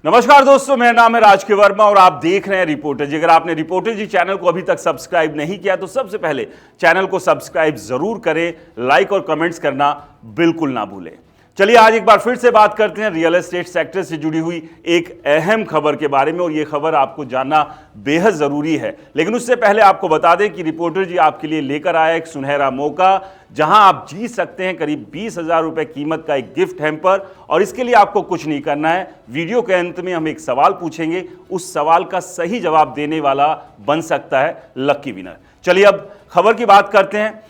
नमस्कार दोस्तों, मेरा नाम है राजकीय वर्मा और आप देख रहे हैं रिपोर्टर जी। अगर आपने रिपोर्टर जी चैनल को अभी तक सब्सक्राइब नहीं किया तो सबसे पहले चैनल को सब्सक्राइब जरूर करें, लाइक और कमेंट्स करना बिल्कुल ना भूलें। चलिए आज एक बार फिर से बात करते हैं रियल एस्टेट सेक्टर से जुड़ी हुई एक अहम खबर के बारे में, और ये खबर आपको जानना बेहद ज़रूरी है। लेकिन उससे पहले आपको बता दें कि रिपोर्टर जी आपके लिए लेकर आया एक सुनहरा मौका, जहां आप जीत सकते हैं करीब 20,000 रुपये कीमत का एक गिफ्ट हैम्पर। और इसके लिए आपको कुछ नहीं करना है, वीडियो के अंत में हम एक सवाल पूछेंगे, उस सवाल का सही जवाब देने वाला बन सकता है लकी विनर। चलिए अब खबर की बात करते हैं।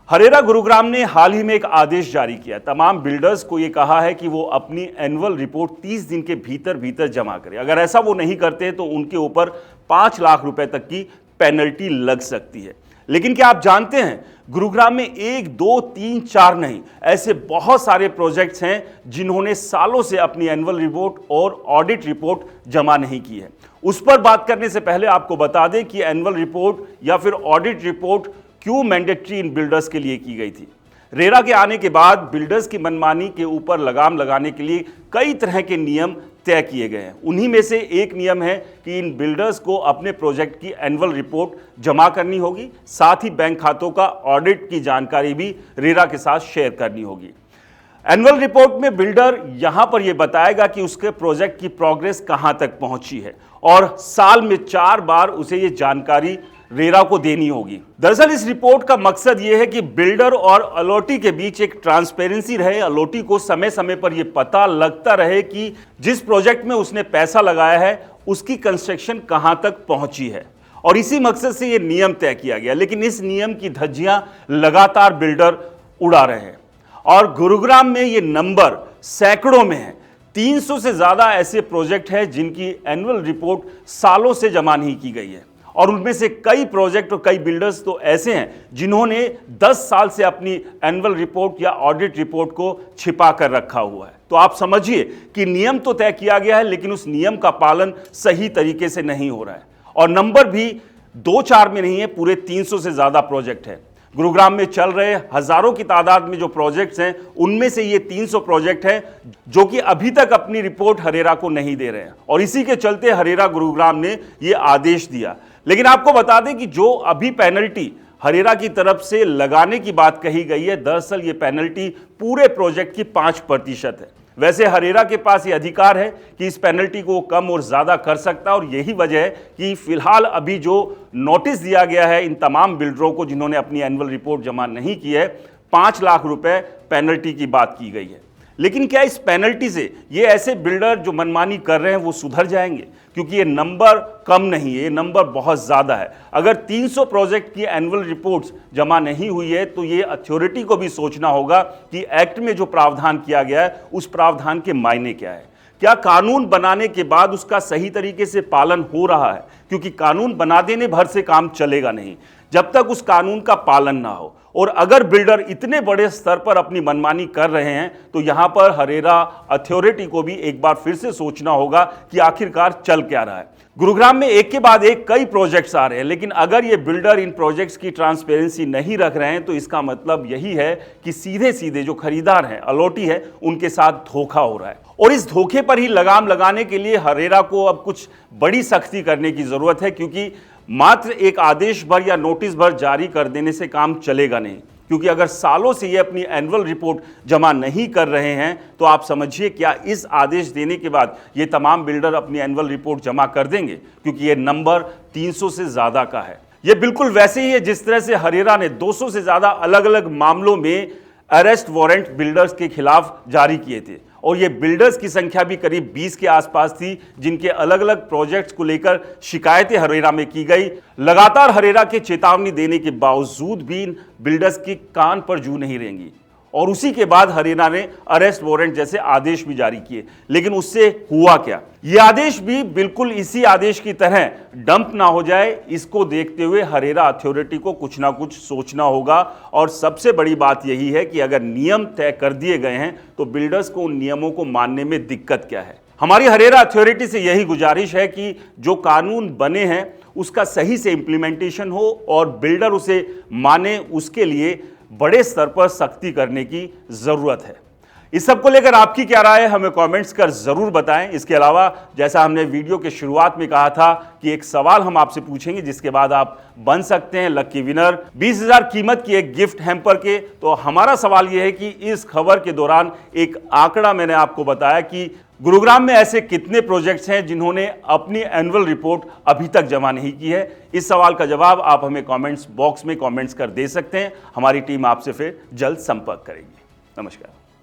हरेरा गुरुग्राम ने हाल ही में एक आदेश जारी किया। तमाम बिल्डर्स को यह कहा है कि वो अपनी एनुअल रिपोर्ट 30 दिन के भीतर भीतर जमा करें। अगर ऐसा वो नहीं करते तो उनके ऊपर 5 लाख रुपए तक की पेनल्टी लग सकती है। लेकिन क्या आप जानते हैं, गुरुग्राम में 1, 2, 3, 4 नहीं, ऐसे बहुत सारे प्रोजेक्ट्स हैं जिन्होंने सालों से अपनी एनुअल रिपोर्ट और ऑडिट रिपोर्ट जमा नहीं की है। उस पर बात करने से पहले आपको बता दें कि एनुअल रिपोर्ट या फिर ऑडिट रिपोर्ट क्यों मैंडेटरी इन बिल्डर्स के लिए की गई थी। रेरा के आने के बाद बिल्डर्स की मनमानी के ऊपर लगाम लगाने के लिए कई तरह के नियम तय किए गए हैं। उन्हीं में से एक नियम है कि इन बिल्डर्स को अपने प्रोजेक्ट की एनुअल रिपोर्ट जमा करनी होगी, साथ ही बैंक खातों का ऑडिट की जानकारी भी रेरा के साथ शेयर करनी होगी। एनुअल रिपोर्ट में बिल्डर यहां पर यह बताएगा कि उसके प्रोजेक्ट की प्रोग्रेस कहां तक पहुंची है, और साल में 4 बार उसे यह जानकारी रेरा को देनी होगी। दरअसल इस रिपोर्ट का मकसद यह है कि बिल्डर और अलॉटी के बीच एक ट्रांसपेरेंसी रहे। अलॉटी को समय समय पर यह पता लगता रहे कि जिस प्रोजेक्ट में उसने पैसा लगाया है उसकी कंस्ट्रक्शन कहां तक पहुंची है, और इसी मकसद से यह नियम तय किया गया। लेकिन इस नियम की धज्जियां लगातार बिल्डर उड़ा रहे हैं, और गुरुग्राम में यह नंबर सैकड़ों में है। 300 से ज्यादा ऐसे प्रोजेक्ट हैं जिनकी एनुअल रिपोर्ट सालों से जमा नहीं की गई है, और उनमें से कई प्रोजेक्ट और कई बिल्डर्स तो ऐसे हैं जिन्होंने 10 साल से अपनी एनुअल रिपोर्ट या ऑडिट रिपोर्ट को छिपा कर रखा हुआ है। तो आप समझिए कि नियम तो तय किया गया है, लेकिन उस नियम का पालन सही तरीके से नहीं हो रहा है, और नंबर भी 2-4 में नहीं है, पूरे 300 से ज्यादा प्रोजेक्ट है। गुरुग्राम में चल रहे हजारों की तादाद में जो प्रोजेक्ट्स हैं, उनमें से ये 300 प्रोजेक्ट हैं जो कि अभी तक अपनी रिपोर्ट हरेरा को नहीं दे रहे हैं, और इसी के चलते हरेरा गुरुग्राम ने ये आदेश दिया। लेकिन आपको बता दें कि जो अभी पेनल्टी हरेरा की तरफ से लगाने की बात कही गई है, दरअसल ये पेनल्टी पूरे प्रोजेक्ट की 5% है। वैसे हरेरा के पास ये अधिकार है कि इस पेनल्टी को कम और ज़्यादा कर सकता है, और यही वजह है कि फिलहाल अभी जो नोटिस दिया गया है इन तमाम बिल्डरों को जिन्होंने अपनी एनुअल रिपोर्ट जमा नहीं की है, 5 लाख रुपए पेनल्टी की बात की गई है। लेकिन क्या इस पेनल्टी से ये ऐसे बिल्डर जो मनमानी कर रहे हैं वो सुधर जाएंगे? क्योंकि ये नंबर कम नहीं है, ये नंबर बहुत ज़्यादा है। अगर 300 प्रोजेक्ट की एनुअल रिपोर्ट्स जमा नहीं हुई है तो ये अथॉरिटी को भी सोचना होगा कि एक्ट में जो प्रावधान किया गया है उस प्रावधान के मायने क्या है। क्या कानून बनाने के बाद उसका सही तरीके से पालन हो रहा है? क्योंकि कानून बना देने भर से काम चलेगा नहीं जब तक उस कानून का पालन ना हो। और अगर बिल्डर इतने बड़े स्तर पर अपनी मनमानी कर रहे हैं तो यहां पर हरेरा अथॉरिटी को भी एक बार फिर से सोचना होगा कि आखिरकार चल क्या रहा है। गुरुग्राम में एक के बाद एक कई प्रोजेक्ट्स आ रहे हैं, लेकिन अगर ये बिल्डर इन प्रोजेक्ट्स की ट्रांसपेरेंसी नहीं रख रहे हैं तो इसका मतलब यही है कि सीधे सीधे जो खरीदार हैं, अलॉटी है, उनके साथ धोखा हो रहा है। और इस धोखे पर ही लगाम लगाने के लिए हरेरा को अब कुछ बड़ी सख्ती करने की जरूरत है, क्योंकि मात्र एक आदेश भर या नोटिस भर जारी कर देने से काम चलेगा नहीं। क्योंकि अगर सालों से ये अपनी एनुअल रिपोर्ट जमा नहीं कर रहे हैं तो आप समझिए क्या इस आदेश देने के बाद ये तमाम बिल्डर अपनी एनुअल रिपोर्ट जमा कर देंगे? क्योंकि ये नंबर 300 से ज़्यादा का है। ये बिल्कुल वैसे ही है जिस तरह से हरेरा ने 200 से ज़्यादा अलग अलग मामलों में अरेस्ट वारंट बिल्डर्स के खिलाफ जारी किए थे, और ये बिल्डर्स की संख्या भी करीब 20 के आसपास थी जिनके अलग अलग प्रोजेक्ट्स को लेकर शिकायतें हरेरा में की गई। लगातार हरेरा के चेतावनी देने के बावजूद भी इन बिल्डर्स की कान पर जू नहीं रहेंगी, और उसी के बाद हरेरा ने अरेस्ट वारंट जैसे आदेश भी जारी किए। लेकिन उससे हुआ क्या? ये आदेश भी बिल्कुल इसी आदेश की तरह डंप ना हो जाए, इसको देखते हुए हरेरा अथॉरिटी को कुछ ना कुछ सोचना होगा। और सबसे बड़ी बात यही है कि अगर नियम तय कर दिए गए हैं तो बिल्डर्स को उन नियमों को मानने में दिक्कत क्या है। हमारी हरेरा अथॉरिटी से यही गुजारिश है कि जो कानून बने हैं उसका सही से इंप्लीमेंटेशन हो और बिल्डर उसे माने, उसके लिए बड़े स्तर पर सख्ती करने की जरूरत है। इस सब को लेकर आपकी क्या राय है हमें कमेंट्स कर जरूर बताएं। इसके अलावा जैसा हमने वीडियो के शुरुआत में कहा था कि एक सवाल हम आपसे पूछेंगे जिसके बाद आप बन सकते हैं लकी विनर 20,000 कीमत की एक गिफ्ट हैम्पर के। तो हमारा सवाल यह है कि इस खबर के दौरान एक आंकड़ा मैंने आपको बताया कि गुरुग्राम में ऐसे कितने प्रोजेक्ट्स हैं जिन्होंने अपनी एनुअल रिपोर्ट अभी तक जमा नहीं की है। इस सवाल का जवाब आप हमें कमेंट्स बॉक्स में कमेंट्स कर दे सकते हैं। हमारी टीम आपसे फिर जल्द संपर्क करेगी। नमस्कार।